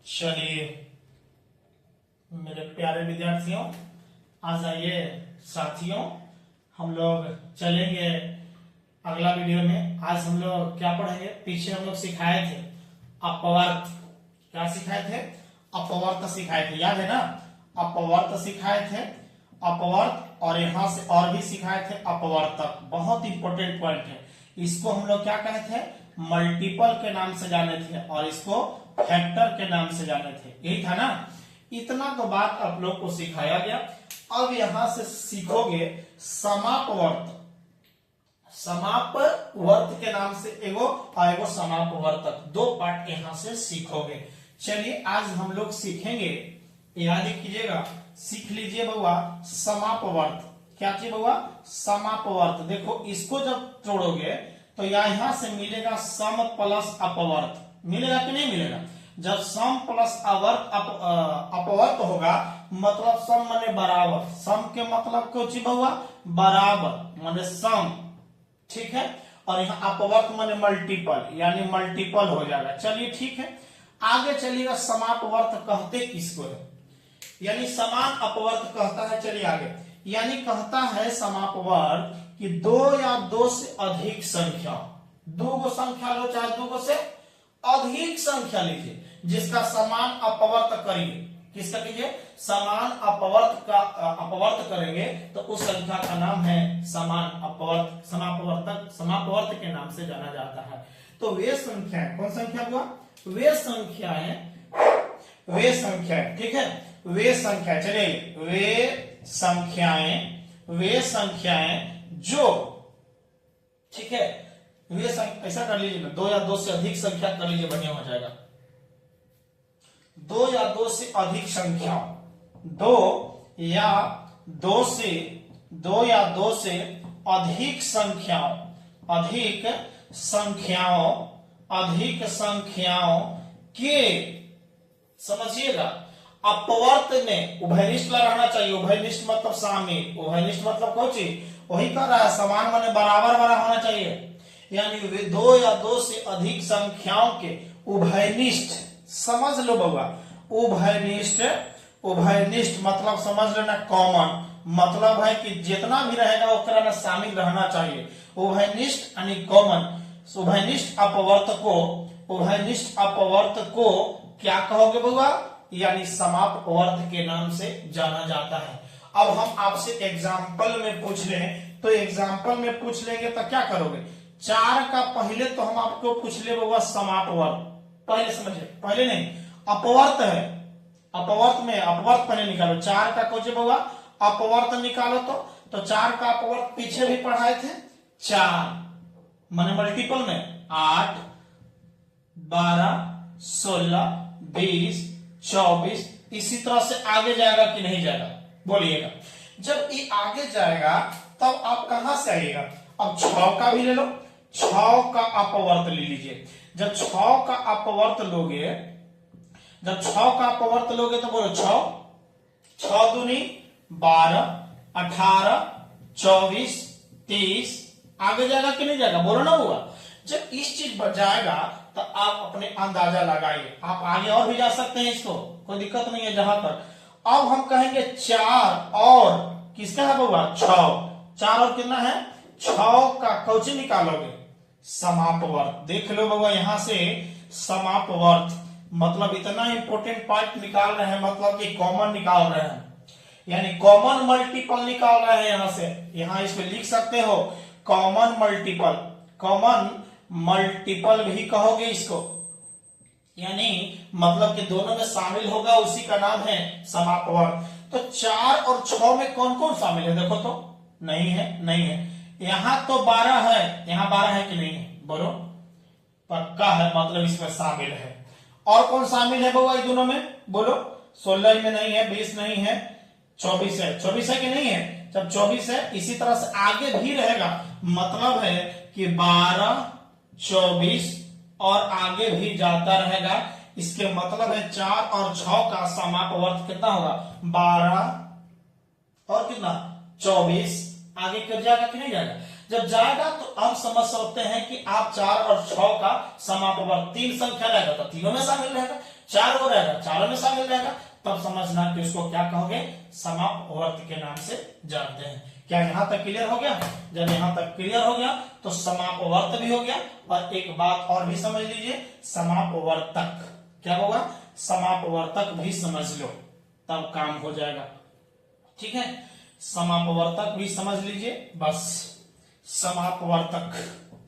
चलिए मेरे प्यारे विद्यार्थियों, आज आइए साथियों, हम लोग चलेंगे अगला वीडियो में। आज हम लोग क्या पढ़ेंगे? पीछे हम लोग सिखाए थे अपवर्त। क्या सिखाए थे? अपवर्त सिखाए थे, याद है ना? अपवर्त सिखाए थे, अपवर्त, और यहां से और भी सिखाए थे अपवर्तक। बहुत इंपॉर्टेंट पॉइंट है। इसको हम लोग क्या कहे थे? मल्टीपल के नाम से जाने थे, और इसको फैक्टर के नाम से जाने थे। यही था ना? इतना तो बात आप लोग को सिखाया गया। अब यहां से सीखोगे समापवर्त। समापवर्त के नाम से एगो और एगो समापवर्तक, दो पार्ट यहां से सीखोगे। चलिए आज हम लोग सीखेंगे, याद कीजिएगा, सीख लीजिए बउआ, समापवर्त। क्या चीज बउआ? समापवर्त। देखो इसको जब तोड़ोगे तो यहां से मिलेगा सम प्लस अपवर्त। मिलेगा कि नहीं मिलेगा? जब सम प्लस अपवर्त होगा, मतलब सम माने बराबर। सम के मतलब क्यों चीज बउआ? बराबर माने सम, ठीक है। और यहाँ अपवर्त माने मल्टीपल, यानी मल्टीपल हो जाएगा। चलिए ठीक है, आगे चलिएगा। समापवर्त कहते किसको है? यानी समान अपवर्त कहता है। चलिए आगे, यानी कहता है समापवर्त कि दो या दो से अधिक संख्या, दो गो संख्या लो चाहे दो गो से अधिक संख्या लीजिए, जिसका समान अपवर्त करिए। किसका कीजिए? समान अपवर्त का अपवर्त करेंगे तो उस संख्या का नाम है समान अपवर्त। समापवर्तक समापवर्त के नाम से जाना जाता है। तो वे संख्याएं, कौन संख्या हुआ? वे संख्याएं, ठीक है, वे संख्या। चलिए वे संख्याएं जो, ठीक है, वे ऐसा कर लीजिए ना, दो या दो से अधिक संख्या कर लीजिए, बढ़िया हो जाएगा। दो या दो से अधिक संख्या, दो या दो से अधिक संख्याओं के, समझिएगा, अपवर्त में उभयनिष्ठ रहना चाहिए। उभयनिष्ठ मतलब शामिल, उभयनिष्ठ मतलब कौन चीज? वही कर रहा है, समान माने बराबर बड़ा होना चाहिए। यानी वे दो या दो से अधिक संख्याओं के उभयनिष्ठ, समझ लो बउआ, उभयनिष्ठ मतलब समझ लेना, कॉमन मतलब है कि जितना भी रहेगा ओकरा में शामिल रहना चाहिए। उभयनिष्ठ यानी कॉमन। उभयनिष्ठ अपवर्त को क्या कहोगे बउआ? यानी समापवर्त के नाम से जाना जाता है। अब हम आपसे एग्जाम्पल में पूछ लें, तो एग्जाम्पल में पूछ लेंगे तो क्या करोगे? 4 का पहले तो हम आपको पूछ ले बउआ समापवर्त। पहले समझिए, पहले नहीं, अपवर्त है। अपवर्त में अपवर्त पहले निकालो। 4 का कोचे बउआ? अपवर्त निकालो। तो 4 का अपवर्त पीछे भी पढ़ाए थे। 4 माने मल्टीपल में 8, 12, 16, 20, 24, इसी तरह से आगे जाएगा कि नहीं जाएगा? बोलिएगा। जब ये आगे जाएगा तब आप कहां से आइएगा? अब 6 का भी ले लो, 6 का अपवर्त ले लीजिए। जब 6 का अपवर्त लोगे, तो बोलो 6 दूनी 12, 18, 24, 30, आगे जाएगा कि नहीं जाएगा? बोलो ना हुआ। जब इस चीज पर जाएगा तो आप अपने अंदाजा लगाइए। आप आगे और भी जा सकते हैं, इसको कोई दिक्कत नहीं है जहां पर। अब हम कहेंगे 4 और किसका है बउआ? 6। 4 और कितना है? 6 का कौची निकालोगे? समापवर्त। देख लो बउआ, यहां से समापवर्त मतलब इतना इंपॉर्टेंट पार्ट निकाल रहे हैं, मतलब कि कॉमन निकाल रहे हैं, यानी कॉमन मल्टीपल निकाल रहे हैं। यहां से, यहां इसमें लिख सकते हो कॉमन मल्टीपल भी कहोगे इसको, यानी मतलब कि दोनों में शामिल होगा, उसी का नाम है समापवर्त। तो 4 और 6 में कौन कौन शामिल है? देखो तो, नहीं है। यहां तो 12 है, यहां 12 है कि नहीं है? बोलो, पक्का है, मतलब इसमें शामिल है। और कौन शामिल है बउआ दोनों में? बोलो, 16 में नहीं है, 20 नहीं है, 24 है। 24 है कि नहीं है? जब 24 है, इसी तरह से आगे भी रहेगा, मतलब है कि 12, 24 और आगे भी जाता रहेगा। इसके मतलब है 4 और 6 का समापवर्त कितना होगा? 12 और कितना? 24। आगे कर जाएगा कि नहीं जाएगा? जब जाएगा तो आप समझ सकते हैं कि आप 4 और 6 का समापवर्त 3 संख्या रहेगा तो तीनों में शामिल रहेगा। 4 हो रहेगा, चारों में शामिल रहेगा, तब समझना कि उसको क्या कहोगे, समापवर्त के नाम से जानते हैं। क्या यहां तक क्लियर हो गया? जब यहां तक क्लियर हो गया तो समापवर्त भी हो गया। और एक बात और भी समझ लीजिए, समापवर्तक क्या होगा, समापवर्तक भी समझ लो, तब काम हो जाएगा। ठीक है, समापवर्तक भी समझ लीजिए बस। समापवर्तक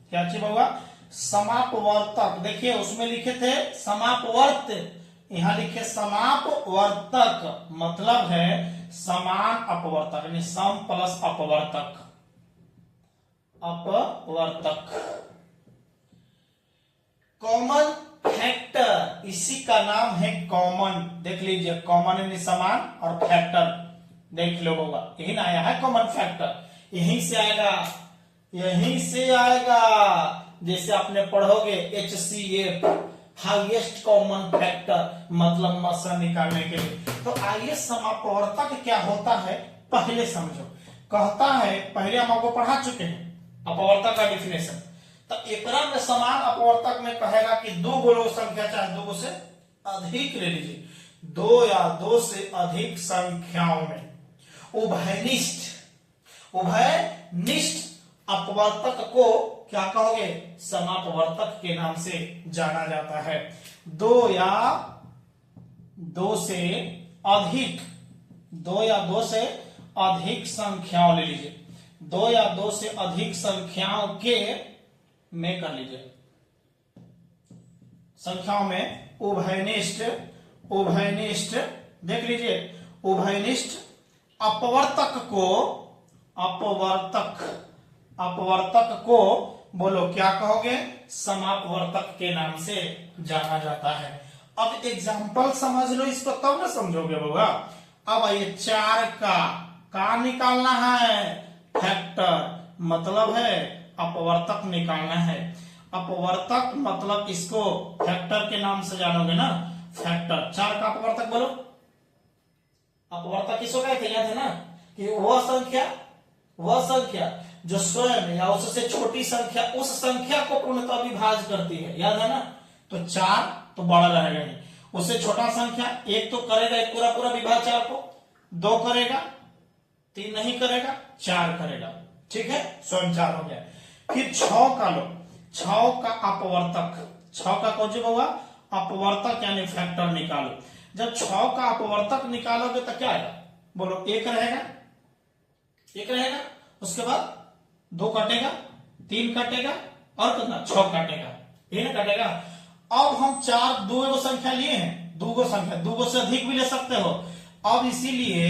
क्या चीज होगा, समापवर्तक। देखिए उसमें लिखे थे समापवर्त, यहां लिखे समापवर्तक, मतलब है समान अपवर्तक, यानी सम प्लस अपवर्तक, अपवर्तक। कॉमन फैक्टर, इसी का नाम है कॉमन। देख लीजिए, कॉमन यानी समान और फैक्टर देख लो होगा, यही ना आया है कॉमन फैक्टर, यहीं से आएगा, यहीं से आएगा। जैसे आपने पढ़ोगे HCF, हाईएस्ट कॉमन फैक्टर, मतलब मसा निकालने के लिए। तो आइए समापवर्तक क्या होता है पहले समझो। कहता है, पहले हम आपको पढ़ा चुके हैं अपवर्तक का डिफिनेशन। तो एकरा में समान अपवर्तक में कहेगा कि दो गोलों संख्या, चाहे दो से अधिक ले लीजिए, दो या दो से अधिक संख्याओं में उभयनिष्ठ, उभयनिष्ठ अपवर्तक को क्या कहोगे, समापवर्तक के नाम से जाना जाता है। दो या दो से अधिक, दो या दो से अधिक संख्याओं ले लीजिए, दो या दो से अधिक संख्याओं के में कर लीजिए, संख्याओं में उभयनिष्ठ, उभयनिष्ठ देख लीजिए, उभयनिष्ठ अपवर्तक को, अपवर्तक, अपवर्तक को बोलो क्या कहोगे, समापवर्तक के नाम से जाना जाता है। अब एग्जांपल समझ लो इसको, तब ना समझोगे बाबा। अब आइए 4 का निकालना है, फैक्टर मतलब है अपवर्तक निकालना है। अपवर्तक मतलब इसको फैक्टर के नाम से जानोगे ना, फैक्टर। 4 का अपवर्तक बोलो, अपवर्तक किसको कहते हैं, याद है ना, कि वह संख्या जो स्वयं या उससे छोटी संख्या उस संख्या को पूर्णतः विभाज्य करती है, याद है ना। तो 4 तो बड़ा रहेगा नहीं, उससे छोटा संख्या 1 तो करेगा, एक पूरा पूरा विभाज्य 4 को, 2 करेगा, 3 नहीं करेगा, 4 करेगा। ठीक है, स्वयं 4 हो गया। फिर 6 का लो, 6 का अपवर्तक, 6 का कौन सी होगा, अपवर्तक यानी फैक्टर निकालो। जब 6 का अपवर्तक निकालोगे तो क्या आएगा, बोलो 1 रहेगा, 1 रहेगा, उसके बाद 2 कटेगा, 3 कटेगा, और कितना 6 कटेगा, ये ना कटेगा। अब हम 4 दो संख्या लिए हैं, दो संख्या, दो से अधिक भी ले सकते हो। अब इसीलिए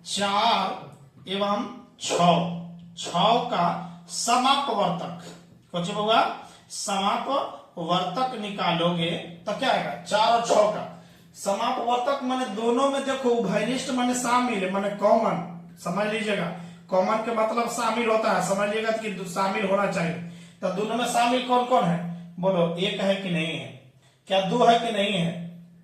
4 एवं 6 का समापवर्तक, कुछ होगा, समापवर्तक निकालोगे तो क्या आएगा, 4 और 6 का समापवर्तक माने दोनों में देखो, उभयनिष्ठ माने शामिल, माने कॉमन, समझ लीजिएगा। कॉमन के मतलब शामिल होता है, समझिएगा कि शामिल होना चाहिए। तो दोनों में शामिल कौन कौन है, बोलो 1 है कि नहीं है, क्या 2 है कि नहीं है,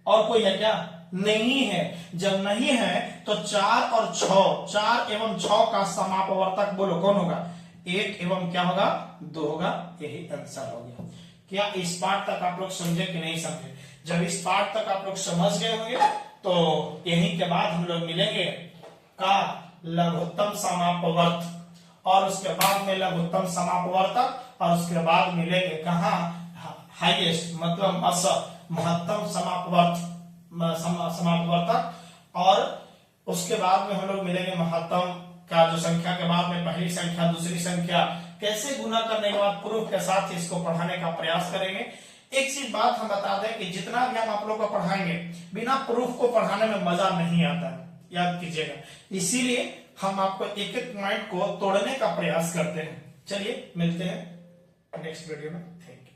और कोई है क्या, नहीं है। जब नहीं है तो 4 और 6, 4 एवं 6 का समापवर्तक बोलो कौन होगा, 1 एवं क्या होगा, 2 होगा। यही आंसर हो गया। क्या इस पार्ट तक आप लोग समझे कि नहीं समझे? जब इस पार्ट तक आप लोग समझ गए होंगे तो यहीं के बाद हम लोग मिलेंगे का लघुत्तम समापवर्त, और उसके बाद में लघुत्तम समापवर्तक, और उसके बाद मिलेंगे कहा, हाईएस्ट मतलब महत्तम समापवर्त, समापवर्तक, और उसके बाद में हम लोग मिलेंगे महत्तम का जो संख्या के बाद में पहली संख्या दूसरी संख्या कैसे गुना करने के बाद प्रूफ के साथ इसको पढ़ाने का प्रयास करेंगे। एक चीज बात हम बता दें कि जितना भी हम आप लोग को पढ़ाएंगे, बिना प्रूफ को पढ़ाने में मजा नहीं आता है, याद कीजिएगा। इसीलिए हम आपको एक एक पॉइंट को तोड़ने का प्रयास करते हैं। चलिए मिलते हैं नेक्स्ट वीडियो में। Thank you.